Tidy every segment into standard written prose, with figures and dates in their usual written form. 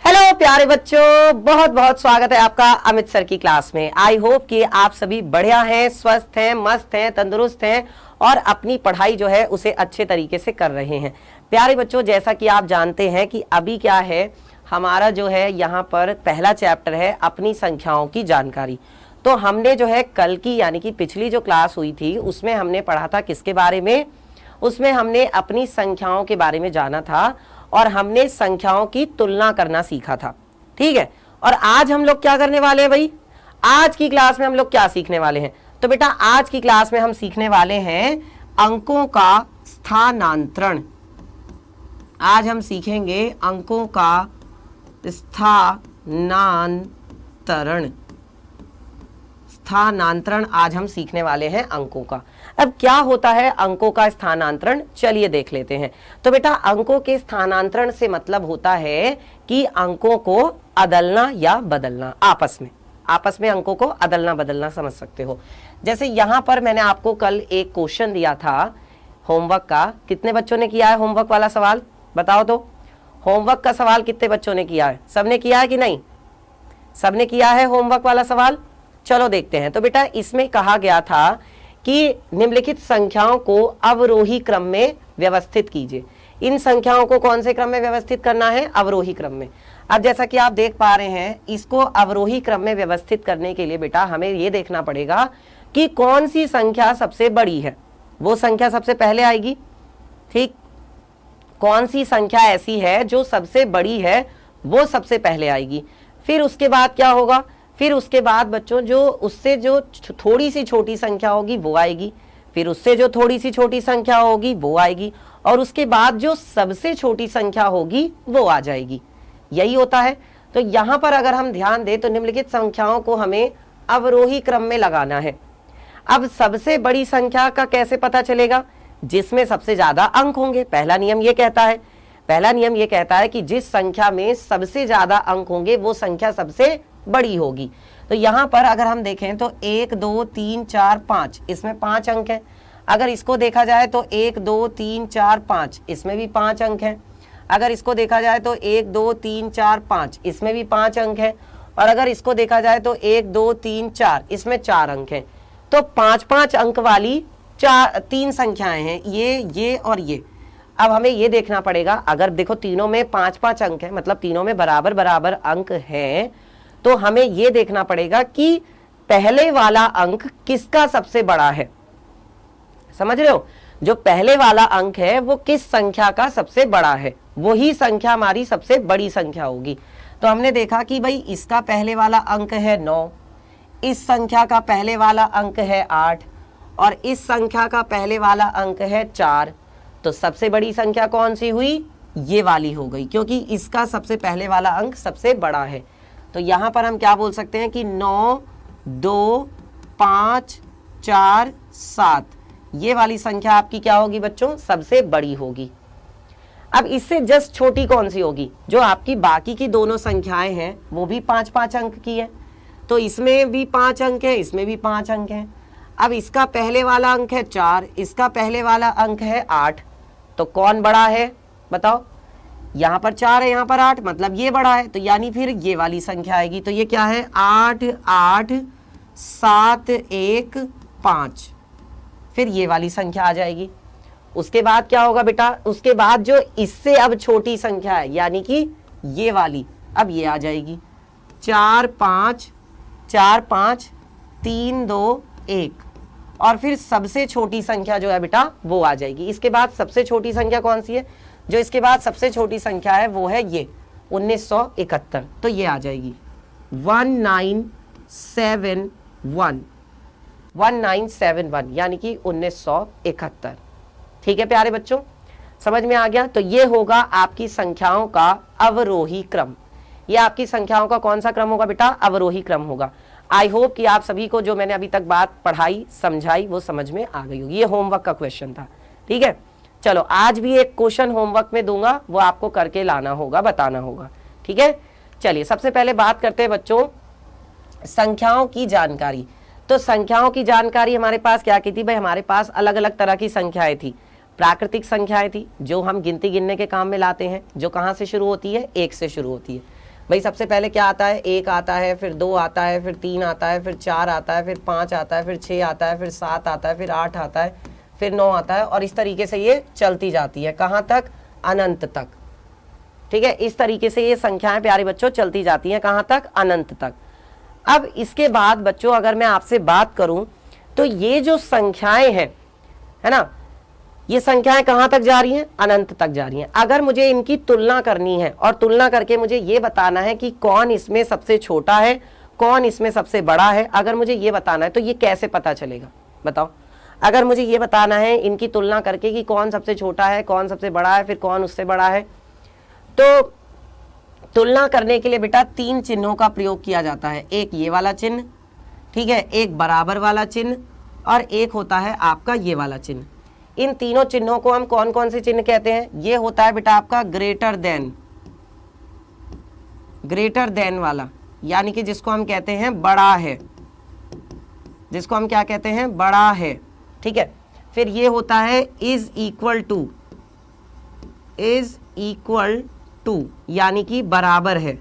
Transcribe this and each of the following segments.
Hello प्यारे बच्चों, बहुत बहुत स्वागत है आपका अमित सर की क्लास में। आई होप कि आप सभी बढ़िया हैं, स्वस्थ हैं, मस्त हैं, तंदुरुस्त हैं और अपनी पढ़ाई जो है उसे अच्छे तरीके से कर रहे हैं। प्यारे बच्चों, जैसा कि आप जानते हैं कि अभी क्या है, हमारा जो है यहाँ पर पहला चैप्टर है अपनी संख्याओं की जानकारी। तो हमने जो है कल की यानी कि पिछली जो क्लास हुई थी उसमें हमने पढ़ा था किसके बारे में, उसमें हमने अपनी संख्याओं के बारे में जाना था और हमने संख्याओं की तुलना करना सीखा था। ठीक है, और आज हम लोग क्या करने वाले हैं भाई, आज की क्लास में हम लोग क्या सीखने वाले हैं? तो बेटा आज की क्लास में हम सीखने वाले हैं अंकों का स्थानांतरण। आज हम सीखेंगे अंकों का स्थानांतरण आज हम सीखने वाले हैं अंकों का। अब क्या होता है अंकों का स्थानांतरण, चलिए देख लेते हैं। तो बेटा अंकों के स्थानांतरण से मतलब होता है कि अंकों को अदलना या बदलना, आपस में अंकों को अदलना बदलना समझ सकते हो। जैसे यहां पर मैंने आपको कल एक क्वेश्चन दिया था होमवर्क का। कितने बच्चों ने किया है होमवर्क वाला सवाल, बताओ तो। होमवर्क का सवाल कितने बच्चों ने किया है? सबने किया है कि नहीं? सबने किया है होमवर्क वाला सवाल। चलो देखते हैं। तो बेटा इसमें कहा गया था कि निम्नलिखित संख्याओं को अवरोही क्रम में व्यवस्थित कीजिए। इन संख्याओं को कौन से क्रम में व्यवस्थित करना है? अवरोही क्रम में। अब जैसा कि आप देख पा रहे हैं, इसको अवरोही क्रम में व्यवस्थित करने के लिए बेटा हमें यह देखना पड़ेगा कि कौन सी संख्या सबसे बड़ी है, वो संख्या सबसे पहले आएगी। ठीक, कौन सी संख्या ऐसी है जो सबसे बड़ी है वो सबसे पहले आएगी। फिर उसके बाद क्या होगा? फिर उसके बाद बच्चों जो उससे जो थोड़ी सी छोटी संख्या होगी वो आएगी, फिर उससे जो थोड़ी सी छोटी संख्या होगी वो आएगी, और उसके बाद जो सबसे छोटी संख्या होगी वो आ जाएगी। यही होता है। तो यहाँ पर अगर हम ध्यान दें तो निम्नलिखित संख्याओं को हमें अवरोही क्रम में लगाना है। अब सबसे बड़ी संख्या का कैसे पता चलेगा? जिसमें सबसे ज्यादा अंक होंगे। पहला नियम ये कहता है कि जिस संख्या में सबसे ज्यादा अंक होंगे वो संख्या सबसे बड़ी होगी। तो यहां पर अगर हम देखें तो 1 2 3 4 5, इसमें 5 अंक हैं। अगर इसको देखा जाए तो 1 2 3 4 5, इसमें भी 5 अंक हैं। अगर इसको देखा जाए तो 1 2 3 4 5, इसमें भी 5 अंक हैं। और अगर इसको देखा जाए तो 1 2 3 4, इसमें 4 अंक हैं। तो 5-5 अंक वाली 3 संख्याएं हैं, ये और ये। अब हमें ये देखना पड़ेगा, अगर देखो तीनों में 5-5 अंक है, मतलब तीनों में बराबर बराबर अंक हैं, तो हमें यह देखना पड़ेगा कि पहले वाला अंक किसका सबसे बड़ा है। समझ रहे हो? जो पहले वाला अंक है वो किस संख्या का सबसे बड़ा है, वही संख्या हमारी सबसे बड़ी संख्या होगी। तो हमने देखा कि भाई इसका पहले वाला अंक है 9, इस संख्या का पहले वाला अंक है 8 और इस संख्या का पहले वाला अंक है 4। तो सबसे बड़ी संख्या कौन सी हुई? ये वाली हो गई, क्योंकि इसका सबसे पहले वाला अंक सबसे बड़ा है। तो यहां पर हम क्या बोल सकते हैं कि 9 2 5 4 7, ये वाली संख्या आपकी क्या होगी बच्चों? सबसे बड़ी होगी। अब इससे जस्ट छोटी कौन सी होगी? जो आपकी बाकी की दोनों संख्याएं हैं वो भी 5-5 अंक की है, तो इसमें भी 5 अंक है, इसमें भी 5 अंक है। अब इसका पहले वाला अंक है 4, इसका पहले वाला अंक है 8, तो कौन बड़ा है बताओ? यहाँ पर 4 है, यहाँ पर 8, मतलब ये बड़ा है। तो यानी फिर ये वाली संख्या आएगी। तो ये क्या है? 8 8 7 1 5, फिर ये वाली संख्या आ जाएगी। उसके बाद क्या होगा बेटा? उसके बाद जो इससे अब छोटी संख्या है यानी कि ये वाली, अब ये आ जाएगी 4 5 4 5 3 2 1, और फिर सबसे छोटी संख्या जो है बेटा वो आ जाएगी। इसके बाद सबसे छोटी संख्या कौन सी है? जो इसके बाद सबसे छोटी संख्या है वो है ये 1971, तो ये आ जाएगी 1971 यानी कि 1971। ठीक है प्यारे बच्चों, समझ में आ गया? तो ये होगा आपकी संख्याओं का अवरोही क्रम। ये आपकी संख्याओं का कौन सा क्रम होगा बेटा? अवरोही क्रम होगा। आई होप कि आप सभी को जो मैंने अभी तक बात पढ़ाई समझाई वो समझ में आ गई होगी। ये होमवर्क का क्वेश्चन था। ठीक है, चलो आज भी एक क्वेश्चन होमवर्क में दूंगा, वो आपको करके लाना होगा, बताना होगा। ठीक है, चलिए सबसे पहले बात करते हैं बच्चों संख्याओं की जानकारी। तो संख्याओं की जानकारी हमारे पास क्या की थी भाई? हमारे पास अलग अलग तरह की संख्याएं थी। प्राकृतिक संख्याएं थी जो हम गिनती गिनने के काम में लाते हैं, जो कहाँ से शुरू होती है? 1 से शुरू होती है। भाई सबसे पहले क्या आता है, 1 आता है, फिर 2 आता है, फिर 3 आता है, फिर 4 आता है, फिर 5 आता है, फिर 6 आता है, फिर 7 आता है, फिर 8 आता है, फिर 9 आता है, और इस तरीके से ये चलती जाती है। कहाँ तक? अनंत तक। ठीक है, इस तरीके से ये संख्याएं प्यारे बच्चों चलती जाती हैं। कहाँ तक? अनंत तक। अब इसके बाद बच्चों अगर मैं आपसे बात करूं तो ये जो संख्याएं हैं, है ना, ये संख्याएं कहां तक जा रही हैं? अनंत तक जा रही हैं। अगर मुझे इनकी तुलना करनी है और तुलना करके मुझे ये बताना है कि कौन इसमें सबसे छोटा है, कौन इसमें सबसे बड़ा है, अगर मुझे ये बताना है तो ये कैसे पता चलेगा? बताओ। अगर मुझे ये बताना है इनकी तुलना करके कि कौन सबसे छोटा है, कौन सबसे बड़ा है, फिर कौन उससे बड़ा है, तो तुलना करने के लिए बेटा 3 चिन्हों का प्रयोग किया जाता है। एक ये वाला चिन्ह, ठीक है, एक बराबर वाला चिन्ह, और एक होता है आपका ये वाला चिन्ह। इन तीनों चिन्हों को हम कौन कौन से चिन्ह कहते हैं? ये होता है बेटा आपका ग्रेटर देन वाला, यानी कि जिसको हम कहते हैं बड़ा है, जिसको हम क्या कहते हैं? बड़ा है। ठीक है, फिर ये होता है इज इक्वल टू, यानी कि बराबर है,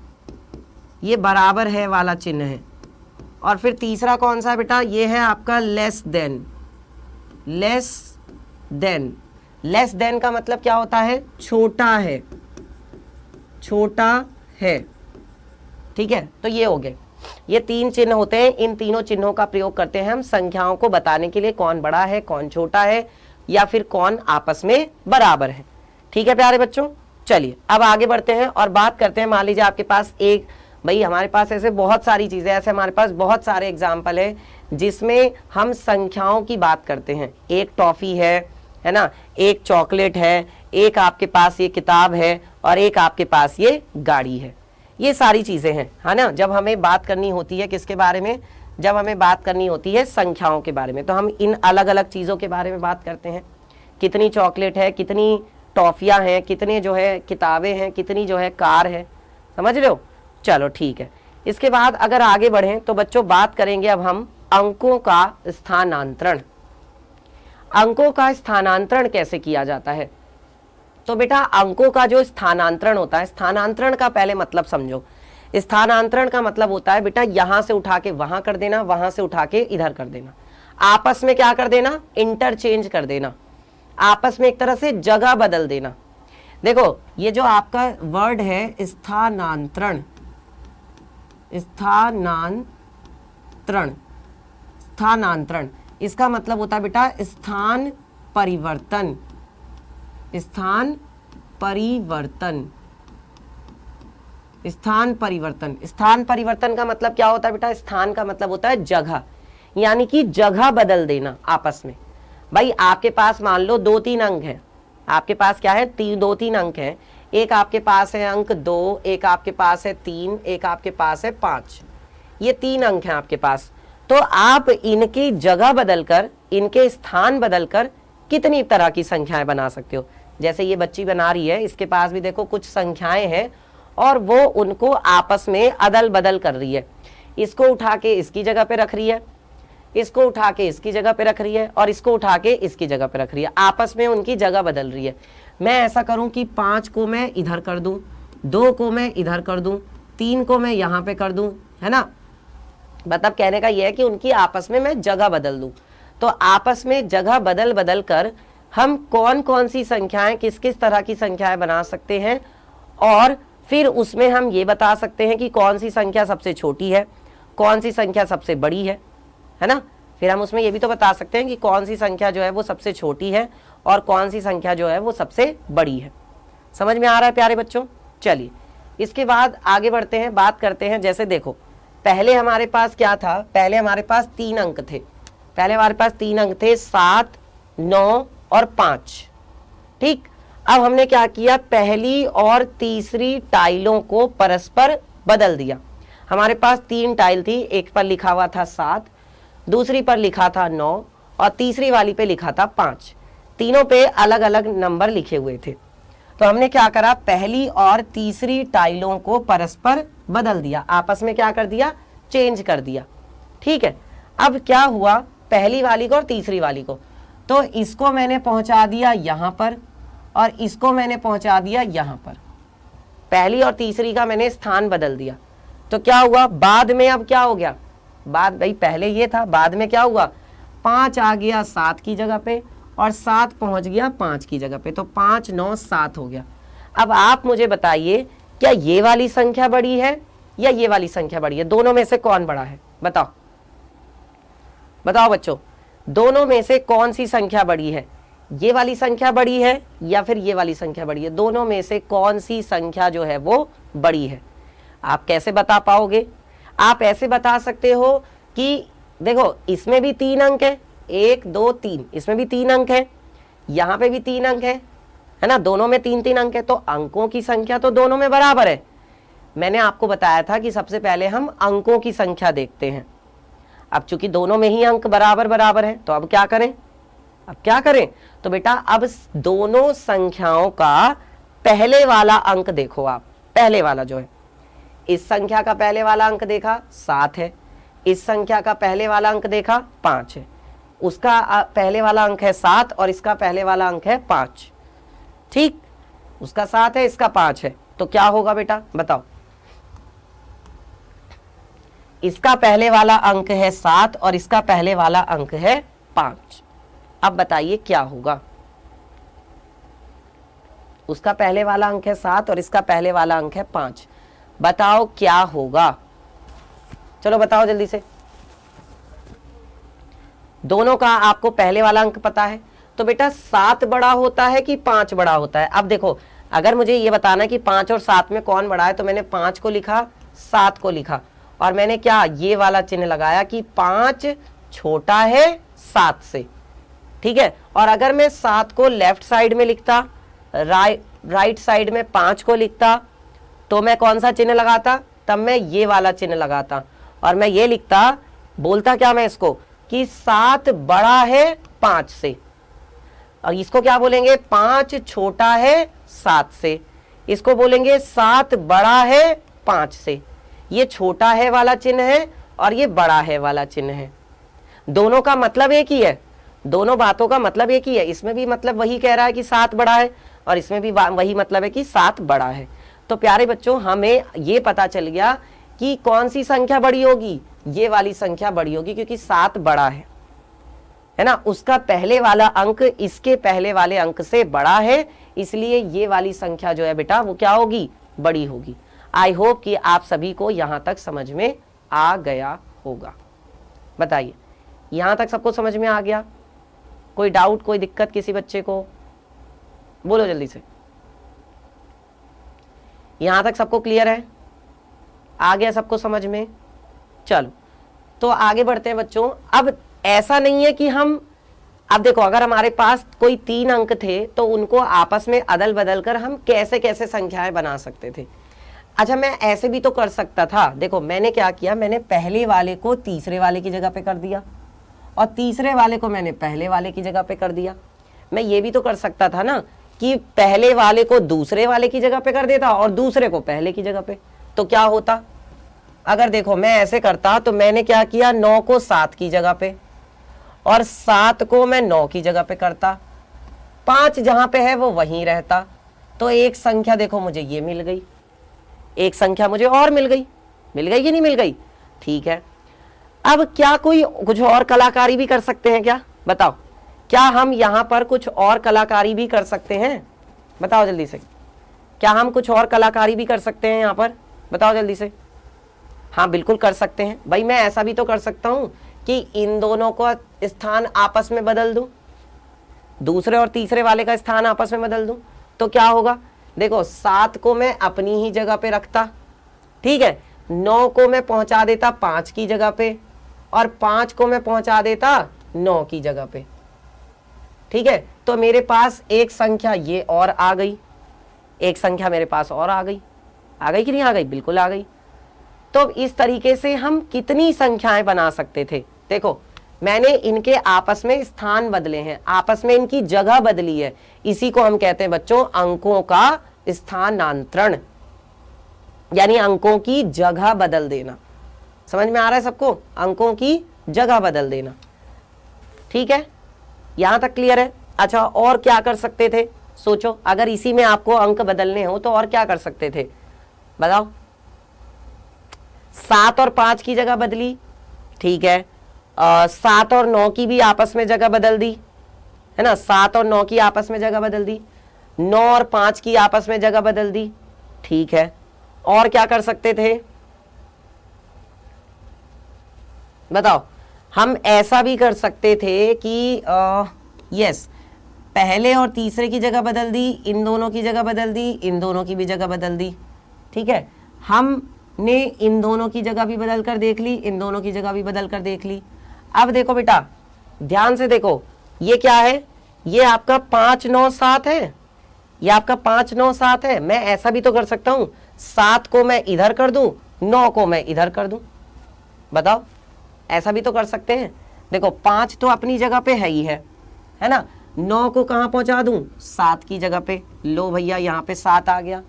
ये बराबर है वाला चिन्ह है। और फिर तीसरा कौन सा है बेटा? ये है आपका लेस देन का मतलब क्या होता है? छोटा है। ठीक है, तो ये हो गए, ये 3 चिन्ह होते हैं। इन तीनों चिन्हों का प्रयोग करते हैं हम संख्याओं को बताने के लिए, कौन बड़ा है, कौन छोटा है, या फिर कौन आपस में बराबर है। ठीक है प्यारे बच्चों, चलिए अब आगे बढ़ते हैं और बात करते हैं। मान लीजिए आपके पास एक, भाई हमारे पास ऐसे बहुत सारी चीजें, ऐसे हमारे पास बहुत सारे एग्जाम्पल है जिसमें हम संख्याओं की बात करते हैं। एक टॉफी है ना, एक चॉकलेट है, एक आपके पास ये किताब है, और एक आपके पास ये गाड़ी है। ये सारी चीजें हैं, है ना। जब हमें बात करनी होती है किसके बारे में? जब हमें बात करनी होती है संख्याओं के बारे में, तो हम इन अलग अलग चीजों के बारे में बात करते हैं। कितनी चॉकलेट है, कितनी टॉफियां हैं, कितने जो है किताबें हैं, कितनी जो है कार है। समझ रहे हो? चलो ठीक है। इसके बाद अगर आगे बढ़ें तो बच्चों बात करेंगे अब हम अंकों का स्थानांतरण। अंकों का स्थानांतरण कैसे किया जाता है? तो बेटा अंकों का जो स्थानांतरण होता है, स्थानांतरण का पहले मतलब समझो। स्थानांतरण का मतलब होता है बेटा यहां से उठा के वहां कर देना, वहां से उठा के इधर कर देना, आपस में क्या कर देना? इंटरचेंज कर देना, आपस में एक तरह से जगह बदल देना। देखो ये जो आपका वर्ड है स्थानांतरण, स्थानांतरण, इसका मतलब होता है बेटा स्थान परिवर्तन। स्थान परिवर्तन का मतलब क्या होता है बेटा? स्थान का मतलब होता है जगह, यानी कि जगह बदल देना आपस में। भाई आपके पास मान लो 2-3 अंक है, आपके पास क्या है? 2-3 अंक है। एक आपके पास है अंक 2, एक आपके पास है 3, एक आपके पास है 5। ये 3 अंक हैं आपके पास। तो आप इनकी जगह बदलकर, इनके स्थान बदलकर कितनी तरह की संख्याएं बना सकते हो। जैसे ये बच्ची बना रही है, इसके पास भी देखो कुछ संख्याएं हैं और वो उनको आपस में अदल बदल कर रही है। इसको उठा के इसकी जगह पे रख रही है, इसको उठा के इसकी जगह पे रख रही है, और इसको उठा के इसकी जगह पे रख रही है। आपस में उनकी जगह बदल रही है। मैं ऐसा करूं कि 5 को मैं इधर कर दूं, 2 को मैं इधर कर दूं, 3 को मैं यहाँ पे कर दूं, है ना। मतलब कहने का यह है कि उनकी आपस में मैं जगह बदल दूं। तो आपस में जगह बदल बदल कर हम कौन कौन सी संख्याएं, किस किस तरह की संख्याएं बना सकते हैं, और फिर उसमें हम ये बता सकते हैं कि कौन सी संख्या सबसे छोटी है, कौन सी संख्या सबसे बड़ी है ना। फिर हम उसमें ये भी तो बता सकते हैं कि कौन सी संख्या जो है वो सबसे छोटी है और कौन सी संख्या जो है वो सबसे बड़ी है। समझ में आ रहा है प्यारे बच्चों? चलिए इसके बाद आगे बढ़ते हैं, बात करते हैं। जैसे देखो पहले हमारे पास क्या था? पहले हमारे पास 3 अंक थे। पहले हमारे पास 3 अंक थे, 7, 9 और 5। ठीक, अब हमने क्या किया? पहली और तीसरी टाइलों को परस्पर बदल दिया। हमारे पास 3 टाइल थी, एक पर लिखा हुआ था 7, दूसरी पर लिखा था 9 और तीसरी वाली पे लिखा था 5। तीनों पे अलग अलग नंबर लिखे हुए थे। तो हमने क्या करा? पहली और तीसरी टाइलों को परस्पर बदल दिया, आपस में क्या कर दिया? चेंज कर दिया। ठीक है, अब क्या हुआ? पहली वाली को और तीसरी वाली को, तो इसको मैंने पहुंचा दिया यहां पर और इसको मैंने पहुंचा दिया यहां पर। पहली और तीसरी का मैंने स्थान बदल दिया, तो क्या हुआ बाद में, अब क्या हो गया, बाद भाई पहले ये था, बाद में क्या हुआ, 5 आ गया 7 की जगह पे और 7 पहुंच गया 5 की जगह पे, तो 5 9 7 हो गया। अब आप मुझे बताइए क्या ये वाली संख्या बड़ी है या ये वाली संख्या बड़ी है, दोनों में से कौन बड़ा है, बताओ बताओ बच्चों, दोनों में से कौन सी संख्या बड़ी है, ये वाली संख्या बड़ी है या फिर ये वाली संख्या बड़ी है, दोनों में से कौन सी संख्या जो है वो बड़ी है। आप कैसे बता पाओगे, आप ऐसे बता सकते हो कि देखो इसमें भी 3 अंक है, 1 2 3, इसमें भी 3 अंक है, यहाँ पे भी 3 अंक है ना, दोनों में 3 3 अंक है, तो अंकों की संख्या तो दोनों में बराबर है। मैंने आपको बताया था कि सबसे पहले हम अंकों की संख्या देखते हैं। अब चूंकि दोनों में ही अंक बराबर बराबर है, तो अब क्या करें, अब क्या करें, तो बेटा अब दोनों संख्याओं का पहले वाला अंक देखो आप, पहले वाला जो है, इस संख्या का पहले वाला अंक देखा 7 है, इस संख्या का पहले वाला अंक देखा 5 है, उसका पहले वाला अंक है 7 और इसका पहले वाला अंक है 5, ठीक, उसका 7 है इसका 5 है, तो क्या होगा बेटा बताओ, इसका पहले वाला अंक है 7 और इसका पहले वाला अंक है 5। अब बताइए क्या होगा, उसका पहले वाला अंक है 7 और इसका पहले वाला अंक है 5, बताओ क्या होगा, चलो बताओ जल्दी से। दोनों का आपको पहले वाला अंक पता है, तो बेटा 7 बड़ा होता है कि 5 बड़ा होता है। अब देखो अगर मुझे ये बताना कि 5 और 7 में कौन बड़ा है, तो मैंने 5 को लिखा 7 को लिखा और मैंने क्या ये वाला चिन्ह लगाया कि 5 छोटा है 7 से, ठीक है। और अगर मैं 7 को लेफ्ट साइड में लिखता, राइट साइड में 5 को लिखता, तो मैं कौन सा चिन्ह लगाता, तब मैं ये वाला चिन्ह लगाता और मैं ये लिखता, बोलता क्या मैं इसको कि 7 बड़ा है 5 से, और इसको क्या बोलेंगे 5 छोटा है 7 से, इसको बोलेंगे 7 बड़ा है 5 से। ये छोटा है वाला चिन्ह है और ये बड़ा है वाला चिन्ह है, दोनों का मतलब एक ही है, दोनों बातों का मतलब एक ही है। इसमें भी मतलब वही कह रहा है कि 7 बड़ा है और इसमें भी वही मतलब है कि 7 बड़ा है। तो प्यारे बच्चों हमें ये पता चल गया कि कौन सी संख्या बड़ी होगी, ये वाली संख्या बड़ी होगी क्योंकि 7 बड़ा है ना, उसका पहले वाला अंक इसके पहले वाले अंक से बड़ा है, इसलिए ये वाली संख्या जो है बेटा वो क्या होगी, बड़ी होगी। आई होप कि आप सभी को यहां तक समझ में आ गया होगा। बताइए यहां तक सबको समझ में आ गया, कोई डाउट कोई दिक्कत किसी बच्चे को, बोलो जल्दी से। यहां तक सबको क्लियर है, आ गया सबको समझ में, चलो तो आगे बढ़ते हैं बच्चों। अब ऐसा नहीं है कि हम, अब देखो अगर हमारे पास कोई 3 अंक थे तो उनको आपस में अदल बदल कर हम कैसे कैसे संख्याएं बना सकते थे। अच्छा मैं ऐसे भी तो कर सकता था, देखो मैंने क्या किया, मैंने पहले वाले को तीसरे वाले की जगह पे कर दिया और तीसरे वाले को मैंने पहले वाले की जगह पे कर दिया। मैं ये भी तो कर सकता था ना कि पहले वाले को दूसरे वाले की जगह पे कर देता और दूसरे को पहले की जगह पे, तो क्या होता, अगर देखो मैं ऐसे करता तो मैंने क्या किया, 9 को 7 की जगह पे और 7 को मैं 9 की जगह पे करता, 5 जहां पे है वो वहीं रहता, तो एक संख्या देखो मुझे ये मिल गई, एक संख्या मुझे और मिल गई कि नहीं मिल गई, ठीक है। अब क्या कोई कुछ और कलाकारी भी कर सकते हैं क्या, बताओ, क्या हम यहां पर कुछ और कलाकारी भी कर सकते हैं, बताओ जल्दी से, क्या हम कुछ और कलाकारी भी कर सकते हैं यहां पर, बताओ जल्दी से। हाँ बिल्कुल कर सकते हैं भाई, मैं ऐसा भी तो कर सकता हूं कि इन दोनों का स्थान आपस में बदल दूं, दूसरे और तीसरे वाले का स्थान आपस में बदल दूं, तो क्या होगा, देखो 7 को मैं अपनी ही जगह पे रखता, ठीक है, 9 को मैं पहुंचा देता 5 की जगह पे और 5 को मैं पहुंचा देता 9 की जगह पे, ठीक है। तो मेरे पास एक संख्या ये और आ गई, एक संख्या मेरे पास और आ गई कि नहीं आ गई, बिल्कुल आ गई। तो इस तरीके से हम कितनी संख्याएं बना सकते थे, देखो मैंने इनके आपस में स्थान बदले हैं, आपस में इनकी जगह बदली है, इसी को हम कहते हैं बच्चों अंकों का स्थानांतरण, यानी अंकों की जगह बदल देना। समझ में आ रहा है सबको, अंकों की जगह बदल देना, ठीक है, यहां तक क्लियर है। अच्छा और क्या कर सकते थे, सोचो अगर इसी में आपको अंक बदलने हो तो और क्या कर सकते थे, बताओ, 7 और 5 की जगह बदली, ठीक है। 7 और 9 की भी आपस में जगह बदल दी, है ना, 7 और 9 की आपस में जगह बदल दी, 9 और 5 की आपस में जगह बदल दी, ठीक है। और क्या कर सकते थे बताओ? हम ऐसा भी कर सकते थे कि यस, पहले और तीसरे की जगह बदल दी, इन दोनों की जगह बदल दी, इन दोनों की भी जगह बदल दी, ठीक है। हमने इन दोनों की जगह भी बदल कर देख ली, इन दोनों की जगह भी बदल कर देख ली। अब देखो बेटा, ध्यान से देखो, ये क्या है? ये आपका 5 9 7 है, ये आपका 5 9 7 है। मैं ऐसा भी तो कर सकता हूं, 7 को मैं इधर कर दूं, 9 को मैं इधर कर दूं। बताओ, ऐसा भी तो कर सकते हैं। देखो, 5 तो अपनी जगह पे है ही है ना। 9 को कहां पहुंचा दूं? 7 की जगह पे। लो भैया, यहां पे 7 आ गया,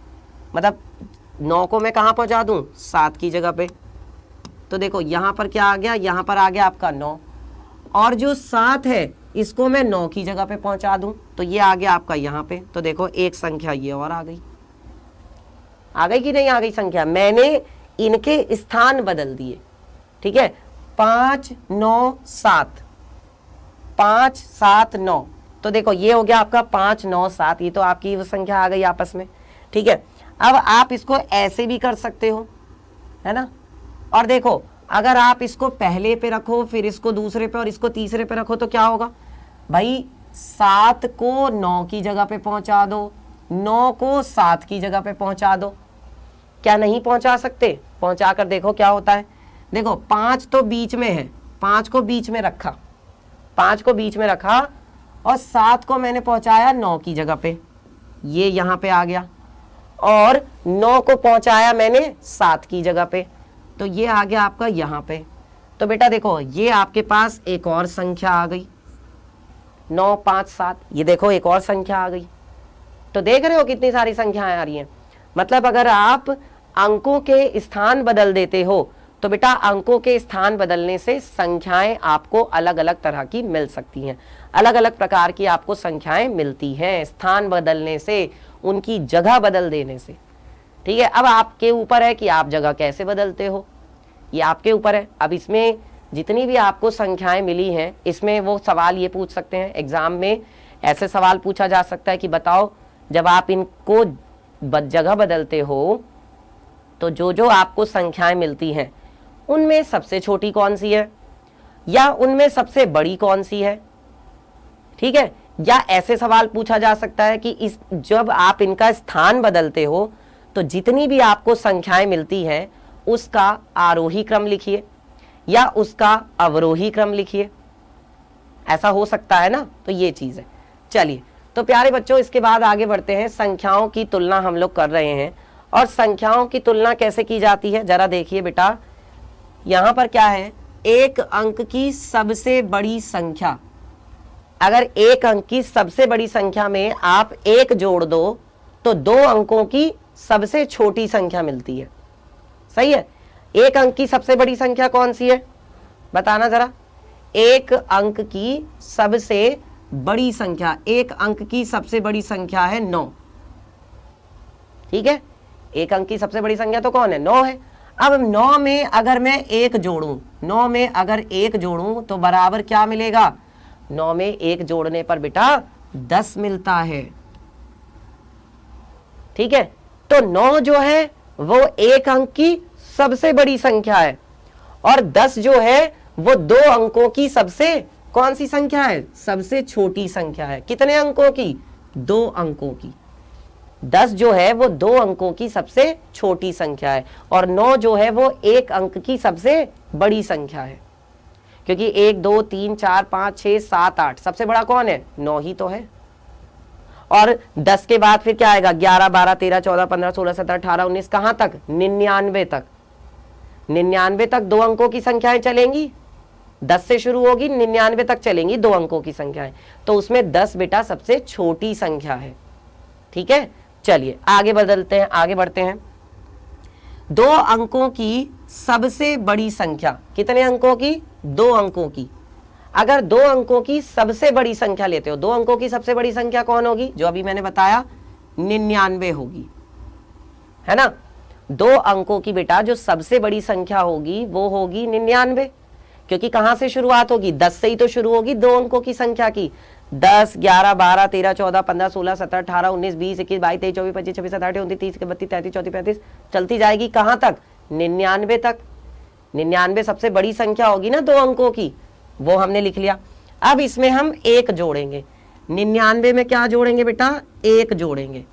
मतलब 9 को मैं कहां पहुंचा दूं? 7 की जगह पे। तो देखो यहां पर क्या आ गया? यहां पर आ गया आपका 9, और जो 7 है इसको मैं 9 की जगह पे पहुंचा दूं, तो ये आ गया आपका यहां पे। तो देखो एक संख्या ये और आ गई कि नहीं आ गई संख्या? मैंने इनके स्थान बदल दिए, ठीक है। 5 9 7, 5 7 9, तो देखो ये हो गया आपका 5 9 7, ये तो आपकी वो संख्या आ गई आपस में, ठीक है। अब आप इसको ऐसे भी कर सकते हो, है ना। और देखो, अगर आप इसको पहले पे रखो, फिर इसको दूसरे पे और इसको तीसरे पे रखो, तो क्या होगा भाई? 7 को 9 की जगह पे पहुंचा दो, 9 को 7 की जगह पे पहुंचा दो। क्या नहीं पहुंचा सकते? पहुंचा कर देखो क्या होता है। देखो 5 तो बीच में है, 5 को बीच में रखा, 5 को बीच में रखा, और 7 को मैंने पहुंचाया 9 की जगह पे, ये यहां पे आ गया। और 9 को पहुंचाया मैंने 7 की जगह पे, तो ये आ गया आपका यहां पे। तो बेटा देखो, ये आपके पास एक और संख्या आ गई, 9 5 7, ये देखो एक और संख्या आ गई। तो देख रहे हो कितनी सारी संख्याएं आ रही हैं। मतलब अगर आप अंकों के स्थान बदल देते हो, तो बेटा अंकों के स्थान बदलने से संख्याएं आपको अलग अलग तरह की मिल सकती हैं, अलग अलग प्रकार की आपको संख्याएं मिलती हैं स्थान बदलने से, उनकी जगह बदल देने से, ठीक है। अब आपके ऊपर है कि आप जगह कैसे बदलते हो, ये आपके ऊपर है। अब इसमें जितनी भी आपको संख्याएं मिली हैं, इसमें वो सवाल ये पूछ सकते हैं एग्जाम में, ऐसे सवाल पूछा जा सकता है कि बताओ जब आप इनको जगह बदलते हो तो जो जो आपको संख्याएं मिलती हैं उनमें सबसे छोटी कौन सी है, या उनमें सबसे बड़ी कौन सी है, ठीक है। या ऐसे सवाल पूछा जा सकता है कि इस जब आप इनका स्थान बदलते हो तो जितनी भी आपको संख्याएं मिलती हैं उसका आरोही क्रम लिखिए या उसका अवरोही क्रम लिखिए, ऐसा हो सकता है ना। तो ये चीज है। चलिए तो प्यारे बच्चों, इसके बाद आगे बढ़ते हैं। संख्याओं की तुलना हम लोग कर रहे हैं, और संख्याओं की तुलना कैसे की जाती है जरा देखिए बेटा। यहां पर क्या है? एक अंक की सबसे बड़ी संख्या, अगर एक अंक की सबसे बड़ी संख्या में आप 1 जोड़ दो तो 2 अंकों की सबसे छोटी संख्या मिलती है, सही है। एक अंक की सबसे बड़ी संख्या कौन सी है बताना जरा। एक अंक की सबसे बड़ी संख्या, एक अंक की सबसे बड़ी संख्या है 9, ठीक है। एक अंक की सबसे बड़ी संख्या तो कौन है? 9 है। अब 9 में अगर मैं 1 जोड़ूं, 9 में अगर 1 जोड़ूं तो बराबर क्या मिलेगा? 9 में 1 जोड़ने पर बेटा 10 मिलता है, ठीक है। तो 9 जो है वो एक अंक की सबसे बड़ी संख्या है, और 10 जो है वो 2 अंकों की सबसे कौन सी संख्या है? सबसे छोटी संख्या है। कितने अंकों की? 2 अंकों की। 10 जो है वो 2 अंकों की सबसे छोटी संख्या है, और 9 जो है वो 1 अंक की सबसे बड़ी संख्या है, क्योंकि 1 2 3 4 5 6 7 8 सबसे बड़ा कौन है? 9 ही तो है। और 10 के बाद फिर क्या आएगा? 11 12 13 14 15 16 17 18 19, कहां तक? 99 तक। 99 तक 2 अंकों की संख्याएं चलेंगी, 10 से शुरू होगी 99 तक चलेंगी 2 अंकों की संख्याएं, तो उसमें 10 बेटा सबसे छोटी संख्या है, ठीक है। चलिए आगे बढ़ते हैं। 2 अंकों की सबसे बड़ी संख्या, कितने अंकों की? 2 अंकों की। अगर 2 अंकों की सबसे बड़ी संख्या लेते हो, 2 अंकों की सबसे बड़ी संख्या कौन होगी? जो अभी मैंने बताया 99 होगी, है ना। दो अंकों की बेटा जो सबसे बड़ी संख्या होगी वो होगी 99, क्योंकि कहां से शुरुआत होगी, 10 से ही तो शुरू होगी दो अंकों की संख्या की। 10, 11, 12, 13, 14, 15, 16, 17, 18, 19, 20, 21, 22, 23, 24, 25, 26, 27, 28, 29, 30, 32, 33, 34, 35 चलती जाएगी कहां तक, 99 तक। 99 सबसे बड़ी संख्या होगी ना दो अंकों की, वो हमने लिख लिया। अब इसमें हम एक जोड़ेंगे, 99 में क्या जोड़ेंगे बेटा, एक जोड़ेंगे।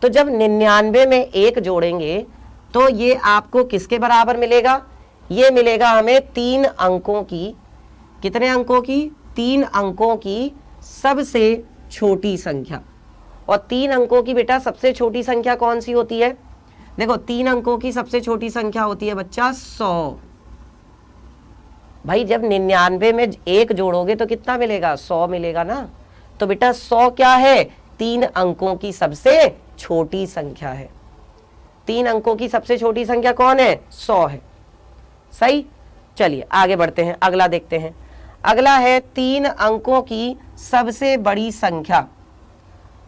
तो जब 99 में एक जोड़ेंगे तो ये आपको किसके बराबर मिलेगा, ये मिलेगा हमें 3 अंकों की, कितने अंकों की, 3 अंकों की सबसे छोटी संख्या। और 3 अंकों की बेटा सबसे छोटी संख्या कौन सी होती है, देखो 3 अंकों की सबसे छोटी संख्या होती है बच्चा 100। भाई जब 99 में एक जोड़ोगे तो कितना मिलेगा, 100 मिलेगा ना। तो बेटा 100 क्या है, 3 अंकों की सबसे छोटी संख्या है। 3 अंकों की सबसे छोटी संख्या कौन है, 100 है। सही, चलिए आगे बढ़ते हैं, अगला देखते हैं। अगला है 3 अंकों की सबसे बड़ी संख्या।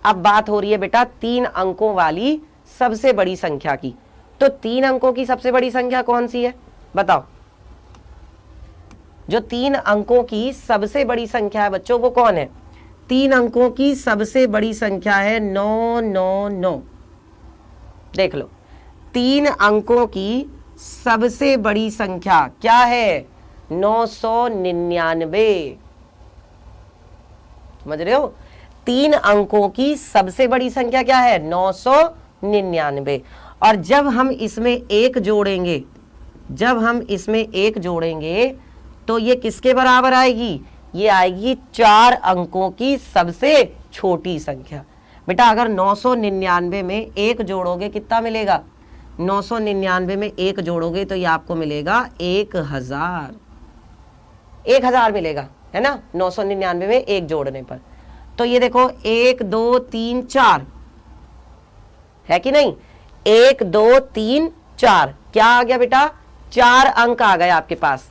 अब बात हो रही है बेटा 3 अंकों वाली सबसे बड़ी संख्या की। तो 3 अंकों की सबसे बड़ी संख्या कौन सी है बताओ, जो 3 अंकों की सबसे बड़ी संख्या है बच्चों वो कौन है, 3 अंकों की सबसे बड़ी संख्या है 999। देख लो 3 अंकों की सबसे बड़ी संख्या क्या है, 999। समझ रहे हो, 3 अंकों की सबसे बड़ी संख्या क्या है, 999। और जब हम इसमें एक जोड़ेंगे, जब हम इसमें एक जोड़ेंगे तो ये किसके बराबर आएगी, ये आएगी 4 अंकों की सबसे छोटी संख्या। बेटा अगर 999 में एक जोड़ोगे कितना मिलेगा, 999 में एक जोड़ोगे तो ये आपको मिलेगा 1000, 1000 मिलेगा, है ना, 999 में एक जोड़ने पर। तो ये देखो 1 2 3 4 है कि नहीं, 1 2 3 4 क्या आ गया बेटा, 4 अंक आ गए आपके पास,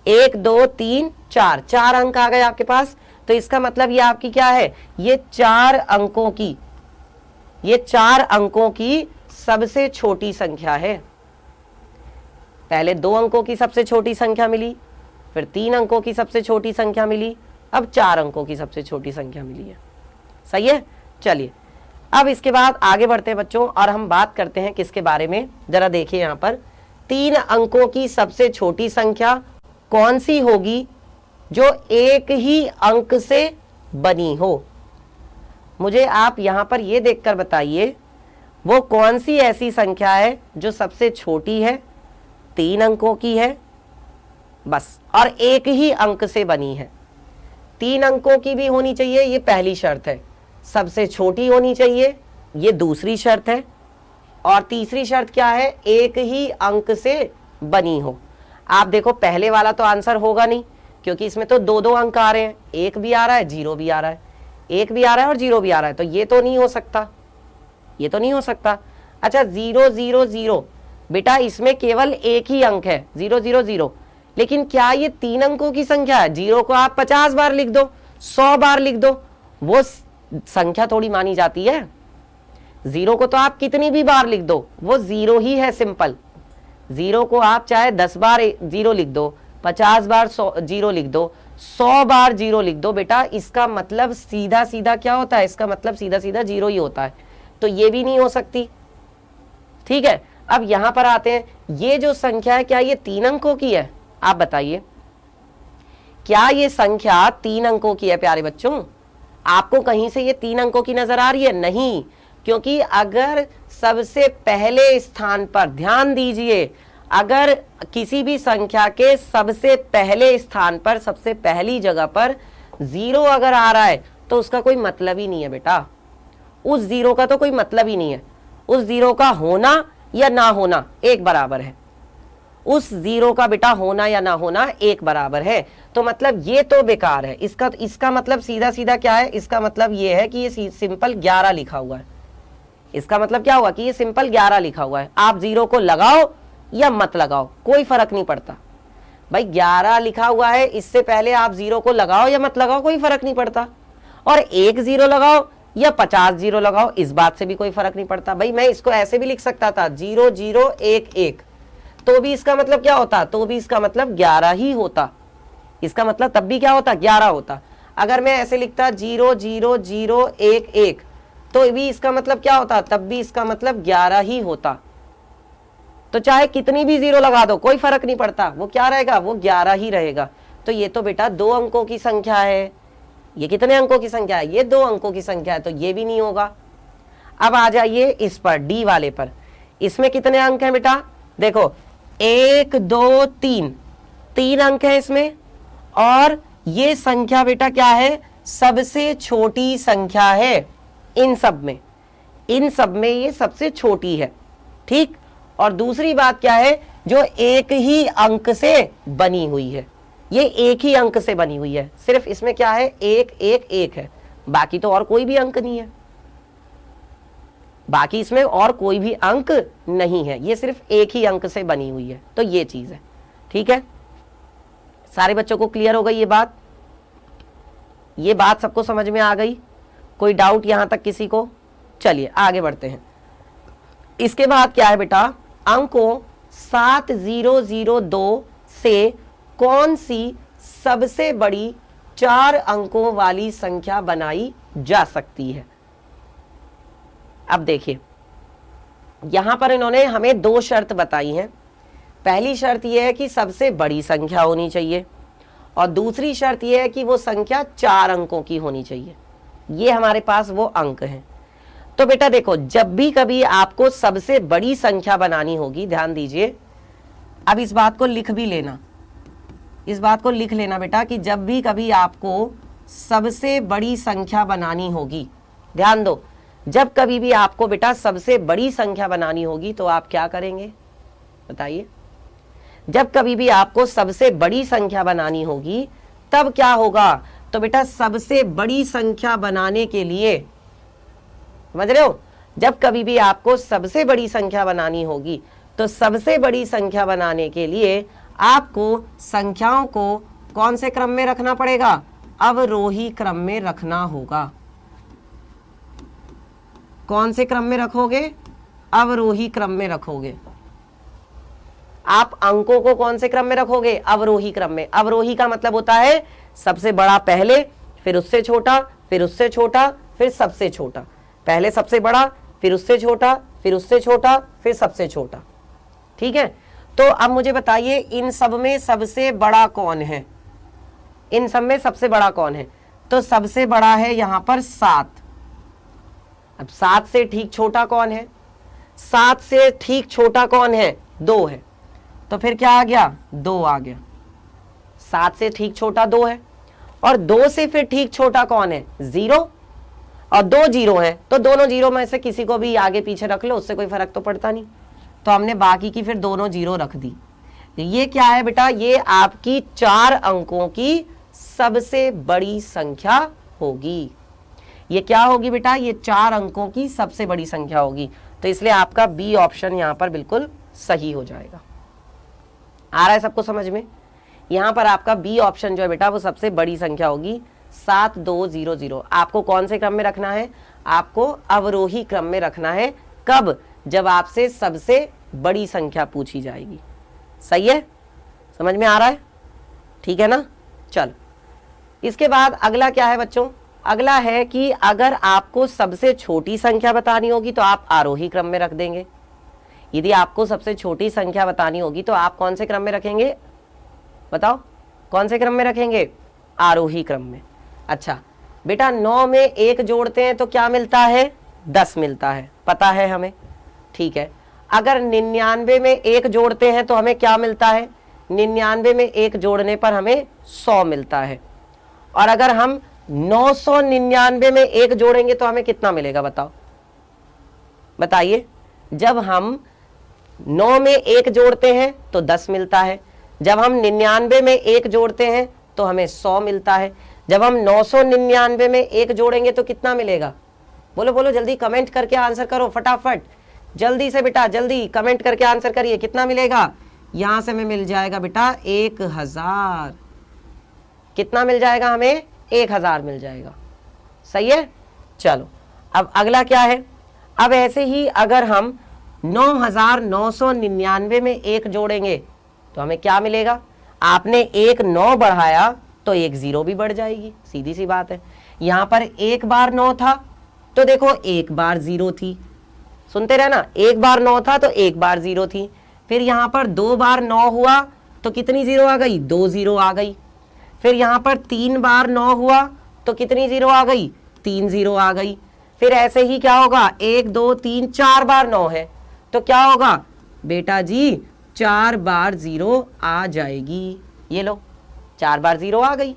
1 2 3 4, 4 अंक आ गए आपके पास। तो इसका मतलब ये आपकी क्या है, ये 4 अंकों की, ये 4 अंकों की सबसे छोटी संख्या है। पहले 2 अंकों की सबसे छोटी संख्या मिली, फिर 3 अंकों की सबसे छोटी संख्या मिली, अब 4 अंकों की सबसे छोटी संख्या मिली है। सही है, चलिए अब इसके बाद आगे बढ़ते हैं बच्चों, और हम बात करते हैं किसके बारे में, जरा देखिए यहां पर 3 अंकों की सबसे छोटी संख्या कौन सी होगी जो एक ही अंक से बनी हो। मुझे आप यहां पर यह देखकर बताइए वो कौन सी ऐसी संख्या है जो सबसे छोटी है, 3 अंकों की है बस, और एक ही अंक से बनी है। 3 अंकों की भी होनी चाहिए, ये पहली शर्त है, सबसे छोटी होनी चाहिए, ये दूसरी शर्त है, और तीसरी शर्त क्या है, एक ही अंक से बनी हो। आप देखो पहले वाला तो आंसर होगा नहीं, क्योंकि इसमें तो 2 अंक आ रहे हैं, 1 भी आ रहा है 0 भी आ रहा है, 1 भी आ रहा है और 0 भी आ रहा है, तो ये तो नहीं हो सकता, ये तो नहीं हो सकता। अच्छा 0 0 0, बेटा इसमें केवल एक ही अंक है 0 0 0, लेकिन क्या ये 3 अंकों की संख्या है, 0 को आप 50 बार लिख दो, 100 बार लिख दो, वो संख्या थोड़ी मानी जाती है। 0 को तो आप कितनी भी बार लिख दो वो 0 ही है, सिंपल। 0 को आप चाहे 10 बार 0 लिख दो, 50 बार 0 लिख दो, 100 बार 0 लिख दो, बेटा इसका मतलब सीधा सीधा क्या होता है, इसका मतलब सीधा सीधा 0 ही होता है, तो ये भी नहीं हो सकती। ठीक है, अब यहां पर आते हैं, ये जो संख्या है क्या ये 3 अंकों की है, आप बताइए क्या ये संख्या 3 अंकों की है प्यारे बच्चों, आपको कहीं से ये 3 अंकों की नजर आ रही है, नहीं, क्योंकि अगर सबसे पहले स्थान पर, ध्यान दीजिए, अगर किसी भी संख्या के सबसे पहले स्थान पर, सबसे पहली जगह पर 0 अगर आ रहा है तो उसका कोई मतलब ही नहीं है बेटा, उस 0 का तो कोई मतलब ही नहीं है, उस 0 का होना या ना होना एक बराबर है, उस 0 का बेटा होना या ना होना एक बराबर है। तो मतलब ये तो बेकार है, इसका मतलब सीधा सीधा क्या है, इसका मतलब ये है कि ये सिंपल 11 लिखा हुआ है, इसका मतलब क्या हुआ कि ये सिंपल 11 लिखा हुआ है। आप 0 को लगाओ या मत लगाओ कोई फर्क नहीं पड़ता भाई, 11 लिखा हुआ है, इससे पहले आप 0 को लगाओ या मत लगाओ कोई फर्क नहीं पड़ता, और एक 0 लगाओ या 50 जीरो लगाओ, इस बात से भी कोई फर्क नहीं पड़ता। भाई मैं इसको ऐसे भी लिख सकता था 0 0 1 1, तो भी इसका मतलब क्या होता, तो भी इसका मतलब 11 ही होता, इसका मतलब तब भी क्या होता, 11 होता। अगर मैं ऐसे लिखता 0 0 0 1 1, तो भी इसका मतलब क्या होता, तब भी इसका मतलब 11 ही होता। तो चाहे कितनी भी जीरो लगा दो कोई फर्क नहीं पड़ता, वो क्या रहेगा, वो 11 ही रहेगा। तो ये तो बेटा 2 अंकों की संख्या है, ये कितने अंकों की संख्या है, ये 2 अंकों की संख्या है, तो ये भी नहीं होगा। अब आ जाइए इस पर, डी वाले पर, इसमें कितने अंक हैं बेटा, देखो 1 2 3, 3 अंक है इसमें, और ये संख्या बेटा क्या है, सबसे छोटी संख्या है इन सब में, इन सब में ये सबसे छोटी है, ठीक। और दूसरी बात क्या है, जो एक ही अंक से बनी हुई है, ये एक ही अंक से बनी हुई है, सिर्फ इसमें क्या है 1 1 1 है, बाकी तो और कोई भी अंक नहीं है, बाकी इसमें और कोई भी अंक नहीं है, ये सिर्फ एक ही अंक से बनी हुई है। तो ये चीज है, ठीक है। सारे बच्चों को क्लियर हो गई ये बात सबको समझ में आ गई, कोई डाउट यहां तक किसी को? चलिए आगे बढ़ते हैं। इसके बाद क्या है बेटा, अंकों 7002 से कौन सी सबसे बड़ी 4 अंकों वाली संख्या बनाई जा सकती है। अब देखिए यहां पर इन्होंने हमें 2 शर्त बताई हैं। पहली शर्त यह है कि सबसे बड़ी संख्या होनी चाहिए, और दूसरी शर्त यह है कि वो संख्या 4 अंकों की होनी चाहिए। ये हमारे पास वो अंक हैं। तो बेटा देखो, जब भी कभी आपको सबसे बड़ी संख्या बनानी होगी, ध्यान दीजिए, अब इस बात को लिख भी लेना, इस बात को लिख लेना बेटा, कि जब भी कभी आपको सबसे बड़ी संख्या बनानी होगी, ध्यान दो, जब कभी भी आपको बेटा सबसे बड़ी संख्या बनानी होगी तो आप क्या करेंगे, बताइए। जब कभी भी आपको सबसे बड़ी संख्या बनानी होगी तब क्या होगा, तो बेटा सबसे बड़ी संख्या बनाने के लिए, समझ रहे हो, जब कभी भी आपको सबसे बड़ी संख्या बनानी होगी तो सबसे बड़ी संख्या बनाने के लिए आपको संख्याओं को कौन से क्रम में रखना पड़ेगा, अवरोही क्रम में रखना होगा। कौन से क्रम में रखोगे, अवरोही क्रम में रखोगे। आप अंकों को कौन से क्रम में रखोगे, अवरोही क्रम में। अवरोही का मतलब होता है सबसे बड़ा पहले, फिर उससे छोटा, फिर उससे छोटा, फिर सबसे छोटा, पहले सबसे बड़ा, फिर उससे छोटा, फिर उससे छोटा, फिर सबसे छोटा, ठीक है। तो अब मुझे बताइए इन सब में सबसे बड़ा कौन है, इन सब में सबसे बड़ा कौन है, तो सबसे बड़ा है यहां पर 7। अब 7 से ठीक छोटा कौन है, 7 से ठीक छोटा कौन है, 2 है, तो फिर क्या आ गया, 2 आ गया। 7 से ठीक छोटा 2 है, और 2 से फिर ठीक छोटा कौन है, 0, और 2 जीरो है, तो दोनों जीरो में से किसी को भी आगे पीछे रख लो, उससे कोई फर्क तो पड़ता नहीं। तो हमने बाकी की फिर दोनों जीरो रख दी। ये क्या है बेटा, ये आपकी 4 अंकों की सबसे बड़ी संख्या होगी। ये क्या होगी बेटा, ये 4 अंकों की सबसे बड़ी संख्या होगी। तो इसलिए आपका बी ऑप्शन यहां पर बिल्कुल सही हो जाएगा। आ रहा है सबको समझ में? यहां पर आपका बी ऑप्शन जो है बेटा वो सबसे बड़ी संख्या होगी, 7200। आपको कौन से क्रम में रखना है, आपको अवरोही क्रम में रखना है। कब, जब आपसे सबसे बड़ी संख्या पूछी जाएगी। सही है, समझ में आ रहा है, ठीक है ना। चल इसके बाद अगला क्या है बच्चों, अगला है कि अगर आपको सबसे छोटी संख्या बतानी होगी तो आप आरोही क्रम में रख देंगे। यदि आपको सबसे छोटी संख्या बतानी होगी तो आप कौन से क्रम में रखेंगे, बताओ कौन से क्रम में रखेंगे, आरोही क्रम में। अच्छा बेटा 9 में 1 जोड़ते हैं तो क्या मिलता है, 10 मिलता है, पता है हमें, ठीक है। अगर 99 में 1 जोड़ते हैं तो हमें क्या मिलता है, 99 में 1 जोड़ने पर हमें 100 मिलता है। और अगर हम 999 में 1 जोड़ेंगे तो हमें कितना मिलेगा, बताओ, बताइए। जब हम 9 में 1 जोड़ते हैं तो 10 मिलता है, जब हम 99 में 1 जोड़ते हैं तो हमें 100 मिलता है, जब हम 999 में 1 जोड़ेंगे तो कितना मिलेगा, बोलो बोलो जल्दी कमेंट करके आंसर करो फटाफट, जल्दी से बेटा जल्दी कमेंट करके आंसर करिए, कितना मिलेगा। यहां से हमें मिल जाएगा बेटा 1000। कितना मिल जाएगा हमें, 1000 मिल जाएगा। सही है, चलो अब अगला क्या है, अब ऐसे ही अगर हम 9,999 में एक जोड़ेंगे तो हमें क्या मिलेगा, आपने एक 9 बढ़ाया तो एक 0 भी बढ़ जाएगी, सीधी सी बात है। यहां पर एक बार 9 था तो देखो एक बार 0 थी, सुनते रहना, एक बार 9 था तो एक बार 0 थी। फिर यहां पर 2 बार 9 हुआ तो कितनी 0 आ गई, 2 0 आ गई। फिर यहां पर 3 बार 9 हुआ तो कितनी 0 आ गई, 3 0 आ गई। फिर ऐसे ही क्या होगा, 1 2 3 4 बार 9 है तो क्या होगा बेटा जी, 4 बार 0 आ जाएगी। ये लो 4 बार 0 आ गई।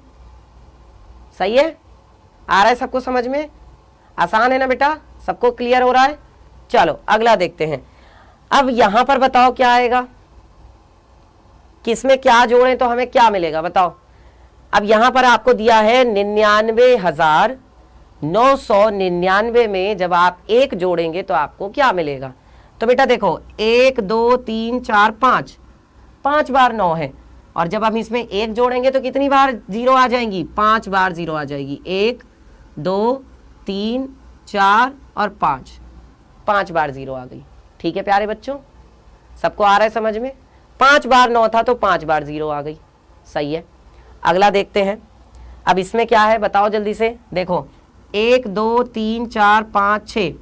सही है, आ रहा है सबको समझ में, आसान है ना बेटा, सबको क्लियर हो रहा है। चलो अगला देखते हैं। अब यहां पर बताओ क्या आएगा, किसमें क्या जोड़ें तो हमें क्या मिलेगा बताओ। अब यहां पर आपको दिया है 99,999 में जब आप एक जोड़ेंगे तो आपको क्या मिलेगा। तो बेटा देखो 1 2 3 4 5, 5 बार 9 है, और जब हम इसमें एक जोड़ेंगे तो कितनी बार 0 आ जाएंगी, 5 बार 0 आ जाएगी। 1 2 3 4 और 5, 5 बार 0 आ गई। ठीक है प्यारे बच्चों, सबको आ रहा है समझ में, 5 बार 9 था तो 5 बार 0 आ गई। सही है, अगला देखते हैं। अब इसमें क्या है बताओ जल्दी से, देखो 1 2 3 4 5 6,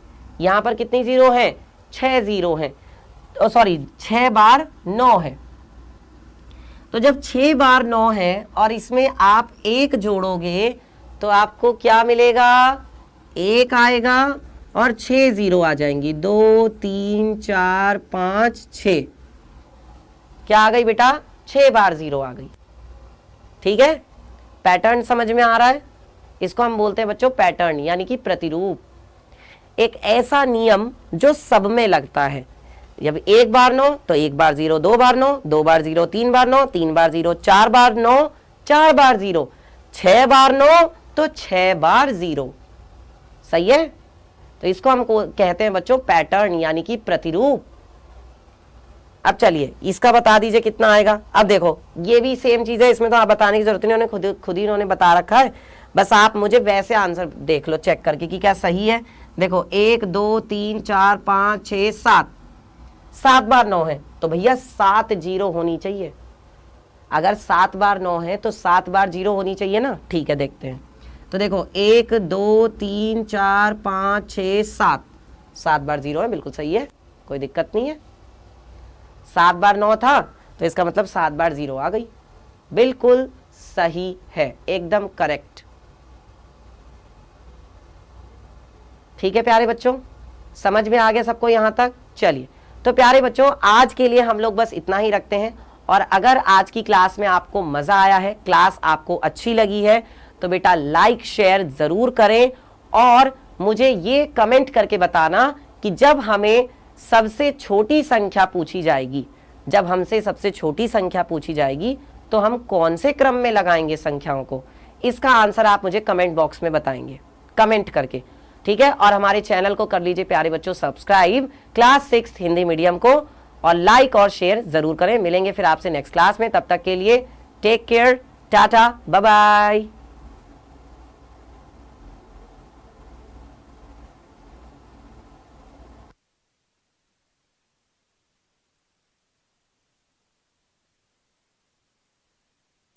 यहां पर कितनी 0 है, 6 0 है, सॉरी 6 बार 9 है। तो जब 6 बार 9 है और इसमें आप एक जोड़ोगे तो आपको क्या मिलेगा, 1 आएगा और 6 0 आ जाएंगी, 2 3 4 5 6, क्या आ गई बेटा, 6 बार 0 आ गई। ठीक है, पैटर्न समझ में आ रहा है, इसको हम बोलते हैं बच्चों पैटर्न, यानी कि प्रतिरूप, एक ऐसा नियम जो सब में लगता है। जब 1 बार 9 तो 1 बार 0, 2 बार 9, 2 बार 0, 3 बार 9, 3 बार 0, 4 बार 9, 4 बार 0, 6 बार 9 तो 6 बार 0। सही है, तो इसको हम कहते हैं बच्चों पैटर्न, यानी कि प्रतिरूप। अब चलिए इसका बता दीजिए कितना आएगा। अब देखो ये भी सेम चीज है, इसमें तो आप बताने की जरूरत नहीं, उन्होंने खुद ही इन्होंने बता रखा है, बस आप मुझे वैसे आंसर देख लो चेक करके कि क्या सही है। देखो 1 2 3 4 5 6 7, 7 बार 9 है तो भैया 7 0 होनी चाहिए। अगर 7 बार 9 है तो 7 बार 0 होनी चाहिए ना। ठीक है देखते हैं, तो देखो 1 2 3 4 5 6 7, 7 बार 0 है, बिल्कुल सही है, कोई दिक्कत नहीं है। 7 बार 9 था तो इसका मतलब 7 बार 0 आ गई, बिल्कुल सही है, एकदम करेक्ट। ठीक है प्यारे बच्चों, समझ में आ गया सबको यहां तक। चलिए तो प्यारे बच्चों आज के लिए हम लोग बस इतना ही रखते हैं, और अगर आज की क्लास में आपको मजा आया है, क्लास आपको अच्छी लगी है तो बेटा लाइक शेयर जरूर करें, और मुझे ये कमेंट करके बताना कि जब हमें सबसे छोटी संख्या पूछी जाएगी, जब हमसे सबसे छोटी संख्या पूछी जाएगी तो हम कौन से क्रम में लगाएंगे संख्याओं को। इसका आंसर आप मुझे कमेंट बॉक्स में बताएंगे कमेंट करके। ठीक है, और हमारे चैनल को कर लीजिए प्यारे बच्चों सब्सक्राइब, क्लास 6 हिंदी मीडियम को, और लाइक और शेयर जरूर करें। मिलेंगे फिर आपसे नेक्स्ट क्लास में, तब तक के लिए take care, tata, bye bye.